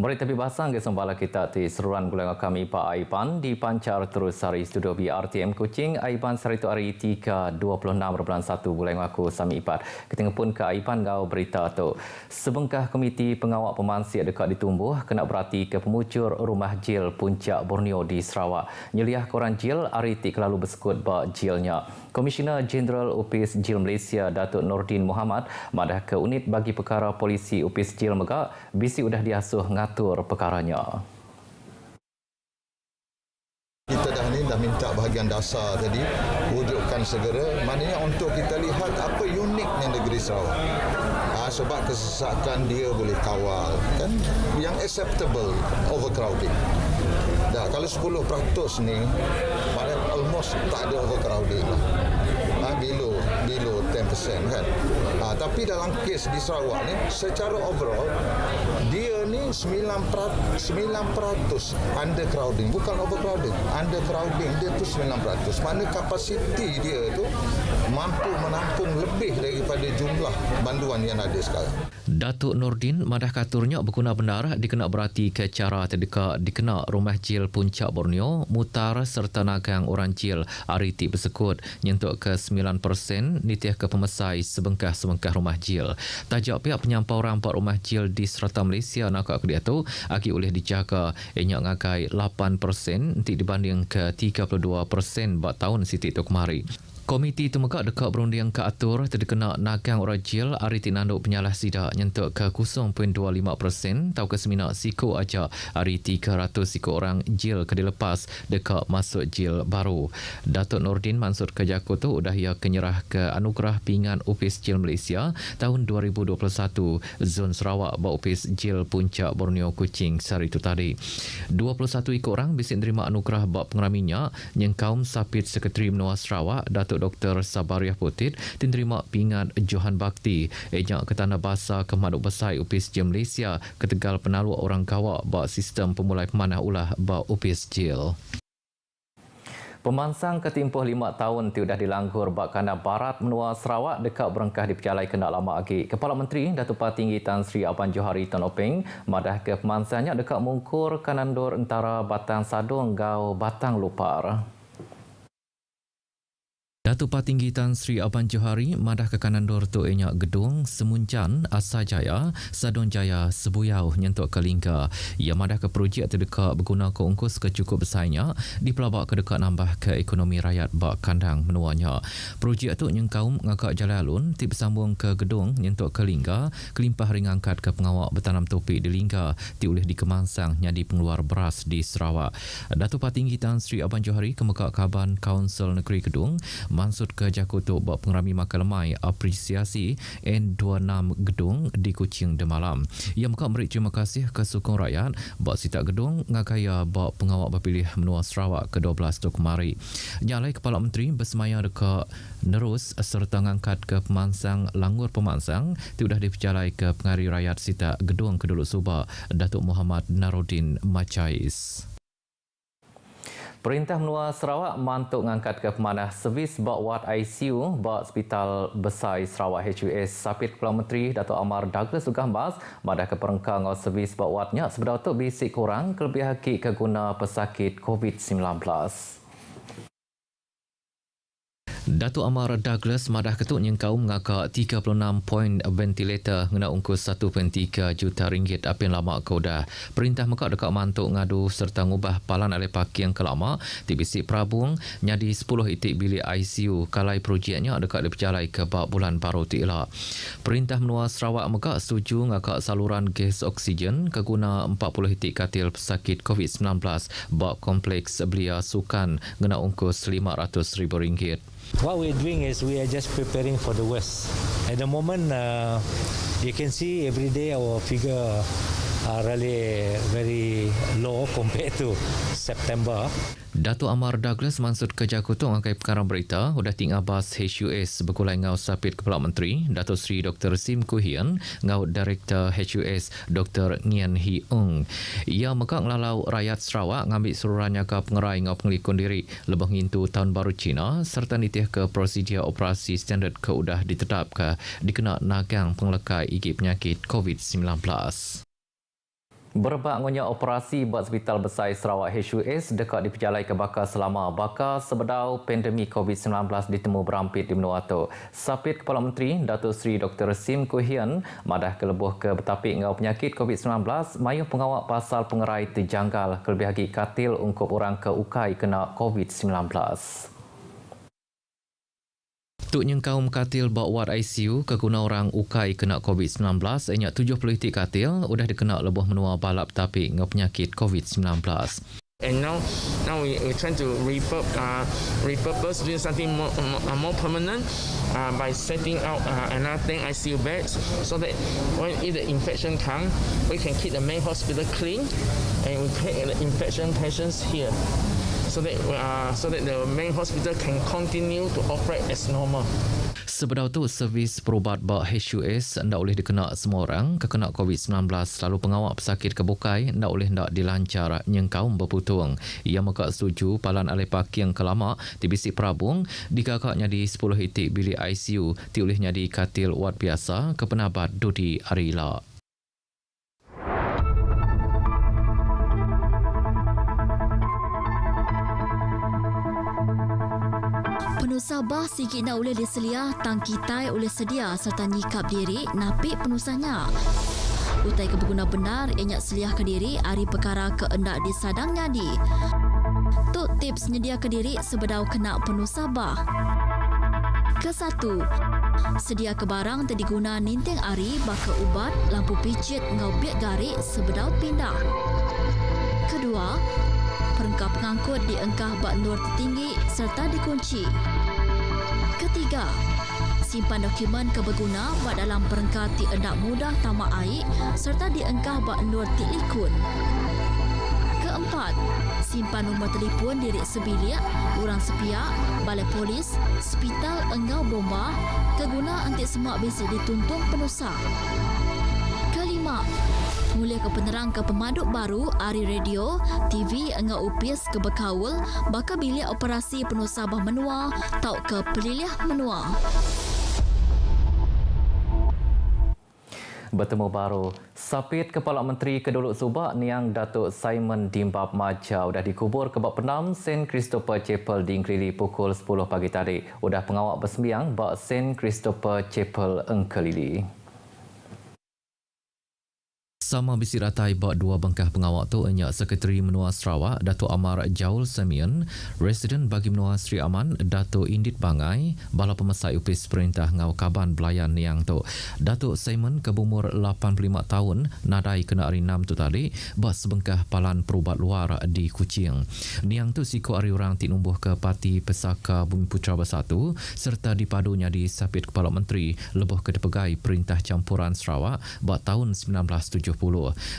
Berita basang ke sembala kita di seruan gulungan kami Pak Aiban di pancar terus hari studio BRTM Kuching. Aiban hari itu hari 3.26 bulan 1 bulan aku Sami Ipat. Ketinggal pun ke Aiban gau berita tu. Sebengkah komiti pengawal pemansi dekat ditumbuh kena berhati ke pemucur rumah jil Puncak Borneo di Sarawak. Nyeliah koran jil hari tik lalu bersekut bak jilnya. Komisioner Jeneral UPIS Jil Malaysia Datuk Nordin Muhammad madah ke unit bagi perkara polisi UPIS Jil Megak bisi sudah diasuh ngatur perkaranya. Kita dah minta bahagian dasar tadi wujudkan segera, maknanya untuk kita lihat apa uniknya negeri Sarawak. Sebab kesesakan dia boleh kawal kan, yang acceptable overcrowding. Dah kalau 10% ni maknanya almost tak ada overcrowding lah. Below 10% kan. Tapi dalam kes di Sarawak ni secara overall dia ni 9% undercrowding, bukan overcrowding. Undercrowding dia tu 9%. Mana kapasiti dia tu mampu menampung lebih daripada jumlah banduan yang ada sekarang. Datuk Nordin madah katurnya berguna benar dikena berhati ke cara terdekat dikena rumah jil Puncak Borneo mutar serta nagang orang jil ariti bersekut nyentuk ke 9% nitih ke pemesai sebengkah rumah jil. Tajak pihak penyampau rampak rumah jil di serata Malaysia nak ke dia tu agi oleh dijaga enyak ngagai 8% nanti dibanding ke 32% buat tahun siti tu kemari. Komiti itu megak dekat berunding ke atur terkena nagang orang jil ariti nanduk penyalah sidak nyentuk ke 0.25% tau ke semina siku aja ariti 300 siku orang jil ke dilepas dekat masuk jil baru. Datuk Nordin maksud ke Jaku tu udah ia kenyerah ke anugerah pingan UPIS Jil Malaysia tahun 2021 Zon Sarawak bak UPIS Jil Puncak Borneo Kuching sehari itu tadi. 21 ikut orang bisik nerima anugerah bak pengeraminya yang kaum sapit Sekretari Menua Sarawak Datuk Dr. Sabariah Putit diterima pingat Johan Bakti ejak ke Tanah Basah ke Maduk Besai UPIS Jil Malaysia ke Tegal Penalu orang kawak bak sistem pemulai pemanah ulah bak UPIS Jil. Pemansang ketimpuh 5 tahun sudah dilanggur bak kandang barat menua Sarawak dekat berengkah diperjalai kena lama lagi. Kepala Menteri Datuk Patinggi Tan Sri Aban Johari Tan Openg madah ke pemansangnya dekat mungkur kanandur antara Batang Sadong gau Batang Lupar. Datuk Patinggi Tan Sri Aban Johari madah ke kanandor tu enyak gedung Semuncan Asa Jaya Sadon Jaya Sebuyau nyentuk ke Lingga. Ia madah ke projek terdekat berguna ke ungkus ke cukup besarnya di pelabak ke dekat nambah ke ekonomi rakyat bak kandang menuanya. Projek tu nyengkaum ngakak jalan alun tip bersambung ke gedung nyentuk ke Lingga kelimpah ring angkat ke pengawak bertanam topik di Lingga ti oleh dikemansang nyadi pengeluar beras di Sarawak. Datuk Patinggi Tan Sri Aban Johari kemekak Kaban Kaunsil Negeri Kedung maksud ke Jakutuk buat pengerami makan lemai apresiasi N26 gedung di Kuching Demalam. Ia muka beri terima kasih ke sokong rakyat buat sitak gedung ngakaya buat pengawak berpilih menua Sarawak ke-12 tu kemari. Nyalai Kepala Menteri bersemaya dekat nerus serta ngangkat ke pemansang langgur pemansang sudah diperjalai ke pengari rakyat sitak gedung Keduluk Subak Datuk Muhammad Narudin Machais. Perintah Menua Sarawak mantuk ngangkat ke pemanah servis bak ward ICU bak Hospital Besar Sarawak HUS. Sapit Kepala Menteri Datuk Amar Douglas Ugambas madah ke perengkang servis bak wardnya sebab tu bisik kurang kelebih hakik ke guna pesakit COVID-19. Datuk Amar Douglas madah ketuk nyengkau mengakak 36 poin ventilator ngena ungkus 1.3 juta ringgit apin lama kaudah. Perintah mekak dekat mantuk ngadu serta ngubah palan alih parking ke lama tibisi Prabung nyadi 10 itik bilik ICU kalai projeknya dekat diperjalai ke bak bulan baru ti'la. Perintah Menua Sarawak mekak setuju ngakak saluran gas oksigen ke guna 40 itik katil pesakit COVID-19 bak kompleks Belia Sukan ngena ungkus RM500,000. What we're doing is we are just preparing for the worst. At the moment, you can see every day our figure are really very low compared to September. Datuk Amar Douglas maksud ke Jakutung angkai perkara berita udah tinggal bas HUS berkulai ngau sapit Kepala Menteri Datuk Sri Dr. Sim Kuhian ngau Direktur HUS Dr. Ngian Hee Ung. Ia mekak ngelalau rakyat Sarawak ngambil suruhannya ke pengerai ngau pengelikun diri lebih ngintu tahun baru Cina serta nitih ke prosedur operasi standard ke udah ditetap ke dikena nagang penglekai igip penyakit COVID-19. Berbak ngonya operasi buat Hospital Besar Sarawak HUS dekat diperjalai ke bakal selama bakal sebedau pandemik COVID-19 ditemu berampit di benua tu. Sapit Kepala Menteri Datuk Seri Dr. Sim Koo Hian madah kelebuh ke betapik ngau penyakit COVID-19 mayuh pengawak pasal pengerai terjanggal kelebih lagi katil ungkup orang ke ukai kena COVID-19. Tuk nyengkaum katil bak ward ICU keguna orang ukai kena COVID-19 enyak 70 itik katil sudah dikena lebuh menua balap tapi ngau penyakit COVID-19. And now we're trying to repurpose, doing something more permanent by setting out another ICU beds so that when the infection comes, we can keep the main hospital clean and we take the infection patients here. So that the main hospital can continue to operate as normal. Sebedau tu, servis perubat bak HUS ndak boleh dikena semua orang kekena COVID-19. Lalu pengawak pesakit kebukai ndak boleh ndak dilancar nyengkaum berputung. Ia maka setuju palan alih parking kelama di bisik Perabung dikakaknya di 10 itik bilik ICU diolehnya di katil wad biasa ke penabat Dudi Arila. Penuh Sabah sikit nak oleh diselia tangki tai oleh sedia serta nyikap diri napik penusahnya. Utai kebeguna benar enyak selia ke diri hari perkara keendak disadang nyadi. Tuk tips nyedia ke diri sebedau kena penuh Sabah. Kesatu, sedia ke barang terdiguna ninting ari baka ubat lampu picit ngau biak garik sebedau pindah. Kedua, perengkap pengangkut diengkah bak nur tertinggi serta dikunci. Ketiga, simpan dokumen keberguna bak dalam perengkap ti endak mudah tamak air serta diengkah bak nur ti likun. Keempat, simpan nombor telefon diri sebilik, orang sepiak, balai polis, hospital engau bomba, keguna antik semak basic dituntung penusah. Kelima, mula ke penerang ke pemaduk baru, ari radio, TV engau upis ke berkaul, baka bilik operasi penuh Sabah menua, tau ke pelilih menua. Bertemu baru, Sapit Kepala Menteri Keduluk Subak Niang Datuk Simon Dimbab Maja sudah dikubur ke bak penam St. Christopher Chapel di Engkelili pukul 10 pagi tadi. Sudah pengawak bersembiang bak St. Christopher Chapel Engkelili. Sama bisi ratai bak dua bengkah pengawak tu enyak Sekretari Menua Sarawak Datuk Amar Jaul Semion, Residen bagi Menua Sri Aman Datuk Indit Bangai, bala pemesai upis perintah ngau kaban belayan niang tu. Datuk Simon ke umur 85 tahun nadai kena hari 6 tu tadi bak sebengkah palan perubat luar di Kuching. Niang tu siku hari orang tinumbuh ke Parti Pesaka Bumi Putra Bersatu serta dipadunya di Sapit Kepala Menteri lebuh ke dipegai Perintah Campuran Sarawak bak tahun 1970.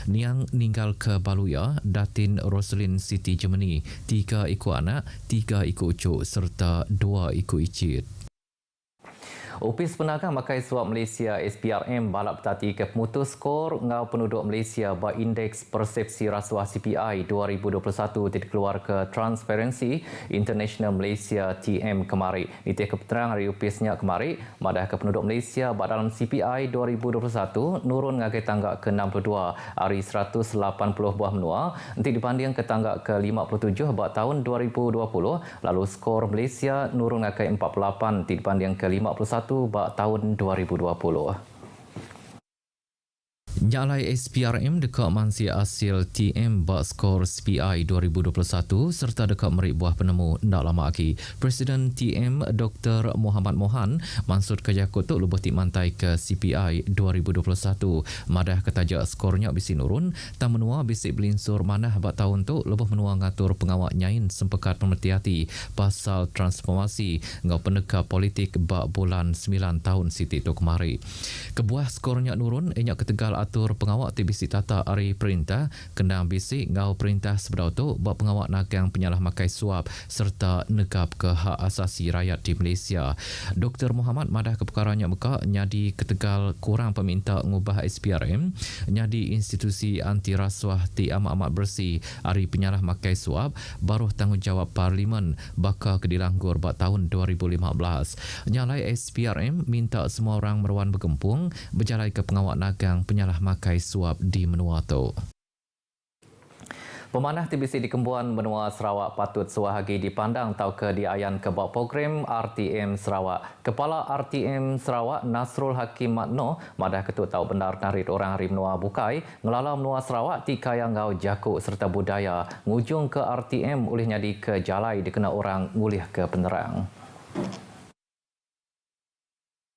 Niang ninggal ke Baluya, Datin Roselyn Siti Germany, 3 ikut anak, 3 ikut ucuk serta 2 ikut icit. Opis Penagang Makai Suap Malaysia SPRM balap tati ke pemutus skor ngau penduduk Malaysia bak indeks persepsi rasuah CPI 2021 dikeluar ke Transparency International Malaysia TM kemari. Itu kepeterang hari upisnya kemari, madah ke penduduk Malaysia bak dalam CPI 2021 nurun ngagai tanggak ke 62 hari 180 buah menua, nanti dibanding ke tanggak ke 57 bak tahun 2020, lalu skor Malaysia nurun ngagai 48 dibanding ke 51 bak tahun 2020. Nyalai SPRM dekat mansi hasil TM bak skor CPI 2021 serta dekat merik buah penemu ndak lama lagi. Presiden TM Dr. Muhammad Mohan mansud kerja kutuk lubuh tik mantai ke CPI 2021. Madah ketajak skornya bisi nurun, tak menua bisi belinsur manah bak tahun tu lubuh menua ngatur pengawak nyain sempekat pemerhati pasal transformasi ngau peneka politik bak bulan 9 tahun siti tu kemari. Kebuah skornya nurun, enyak ketegal atur pengawak TBC tata hari perintah kena bisik ngau perintah sebedau tu bak pengawak nagang penyalah makai suap serta negap ke hak asasi rakyat di Malaysia. Dr. Muhammad madah ke perkaranya muka nyadi ketegal kurang peminta ngubah SPRM nyadi institusi anti rasuah ti amat-amat bersih hari penyalah makai suap baru tanggungjawab Parlimen baka kedilanggur bak tahun 2015. Nyalai SPRM minta semua orang meruan bergempung berjalai ke pengawak nagang penyalah makai suap di menua tu. Pemanah TBC di Kembuan, Benua Sarawak patut suahagi dipandang tau ke diayan ke bawah program RTM Sarawak. Kepala RTM Sarawak Nasrul Hakim Matno madah ketut tau benar narit orang hari menua bukai ngelala menua Sarawak ti kaya ngau jakuk serta budaya ngujung ke RTM ulih nyadi ke jalai dikena orang ngulih ke penerang.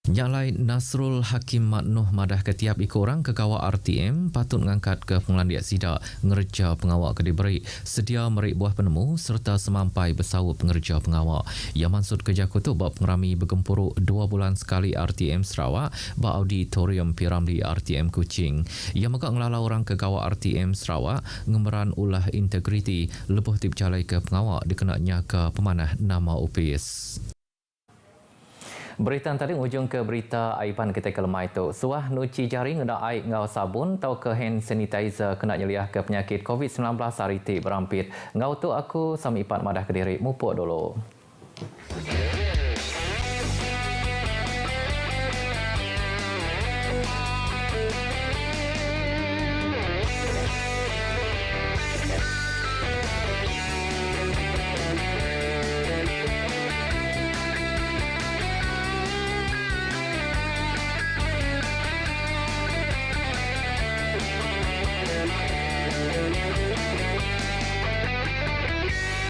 Nyalai Nasrul Hakim Matnuh madah ketiap ikorang ke kawak RTM patut mengangkat ke pengelandiak sidak ngerja pengawak ke diberi sedia merik buah penemu serta semampai bersawa pengerja pengawak. Yang maksud kerja kutu bab pengerami bergempuruk 2 bulan sekali RTM Sarawak bak auditorium Piramli RTM Kuching. Yang megak ngelala orang ke kawak RTM Sarawak ngemeran ulah integriti lebuh tip jalai ke pengawak dikenaknya ke pemanah nama UPS. Berita tadi ujung ke berita aiban kita ke lemah itu. Suah nuci jari ngena air ngau sabun tau ke hand sanitizer kena nyeliah ke penyakit COVID-19 hari ti berampit. Ngau tu aku sami ipat madah Kediri mupuk dulu.